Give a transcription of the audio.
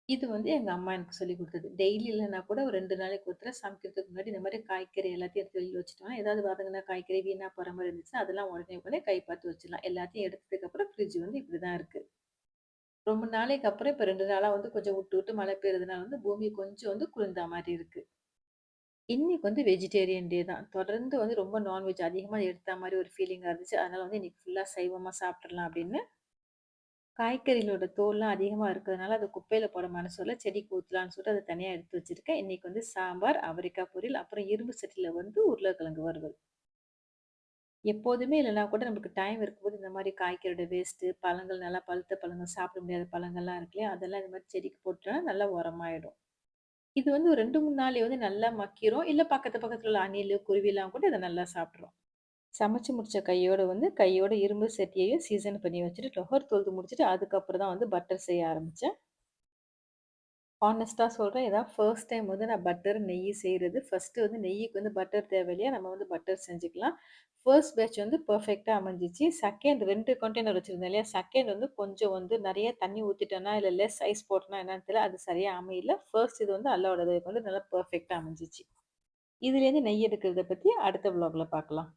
இது வந்து எங்க அம்மா எனக்கு சொல்லிக் குடுத்தது. டெய்லி இல்லன்னா கூட ஒரு 2 நாளைக்கு ஒரு தடவ சமைக்கிறதுக்கு முன்னாடி இந்த மாரி காய்கறி எல்லாத்தையும் எடுத்து வெளில வச்சுட்டோம்னா, ஏதாவது வதங்குன காய்கறி வீணா போற மாரி இருந்துச்சுன்னா, அதெல்லாம் உடனே உடனே கை பார்த்து வச்சுடலாம். எல்லாத்தையும் எடுத்ததுக்கு அப்புறம் ஃப்ரிட்ஜ் வந்து இப்படிதான் இருக்கு. ரொம்ப நாளைக்கு அப்புறம் இப்ப 2 நாளா வந்து கொஞ்சம் விட்டு விட்டு மழை பெய்றதுனால வந்து பூமி கொஞ்சம் வந்து குளிர்ந்தா மாரி இருக்கு. இன்னைக்கு வந்து வெஜிடேரியன் டே தான். தொடர்ந்து வந்து ரொம்ப நான்வெஜ் அதிகமா எடுத்தா மாரி ஒரு ஃபீலிங்கா இருந்துச்சு. அதனால வந்து இன்னைக்கு ஃபுல்லா சைவமா சாப்ட்டுறலாம் அப்படின்னு, காய்கறிகளோட தோல்லாம் அதிகமா இருக்கிறதுனால, அத குப்பையில போட மனசு வரல. செடிக்கு ஊத்தலான்னு சொல்லிட்டு அத தனியா எடுத்து வச்சிருக்கேன். இன்னைக்கு வந்து சாம்பார், அவரைக்காய் பொரியல், அப்புறம் இரும்பு சட்டியில வந்து உருளைக்கிழங்கு வறுவல். எப்போதுமே இல்லன்னா கூட நமக்கு டைம் இருக்கும்போது இந்த மாரி காய்கறியோட வேஸ்ட்டு, பழங்கள் நல்லா பழுத்த பழங்கள் சாப்பிட முடியாத பழங்கள்லாம் இருக்கு இல்லையா? அதெல்லாம் இந்த மாரி செடிக்கு போட்டோம்னா நல்லா உரமாயிடும். இது வந்து ஒரு 2, 3 நாள்லயே வந்து நல்லா மக்கிரும். இல்ல பக்கத்துல உள்ள அணிலு, குருவிலாம் கூட இத நல்லா சாப்ட்டுரும். சமைச்சு முடிச்ச கையோட இரும்பு சட்டியையும் சீசன் பண்ணி வச்சுட்டு, டொஹர் தொழுது முடிச்சுட்டு, அதுக்கப்புறம் தான் வந்து பட்டர் செய்ய ஆரம்பிச்சேன். ஹானஸ்ட்டா சொல்றேன். இதான் ஃபர்ஸ்ட் டைம் வந்து நான் பட்டர், நெய்யி செய்றது. ஃபர்ஸ்ட்டு வந்து நெய்யிக்கு வந்து பட்டர் தேவையில்லையா, நம்ம வந்து பட்டர் செஞ்சுக்கலாம். ஃபர்ஸ்ட் பேட்ச் வந்து பெர்ஃபெக்ட்டா அமைஞ்சிச்சு. செகண்ட் 2 கண்டெய்னர் வச்சிருந்தேன் இல்லையா, செகண்ட் வந்து கொஞ்சம் வந்து நெறைய தண்ணி ஊத்திட்டேனா, இல்ல லெஸ் ஐஸ் போட்டேனா என்னன்னு தெரியல. அது சரியா அமையல. ஃபர்ஸ்ட் இது வந்து அல்லாவோடது வந்து நல்லா பெர்ஃபெக்ட்டா அமைஞ்சிச்சு. இதுலேருந்து நெய் எடுக்கிறத பத்தி அடுத்த வ்ளாக்ல பார்க்கலாம்.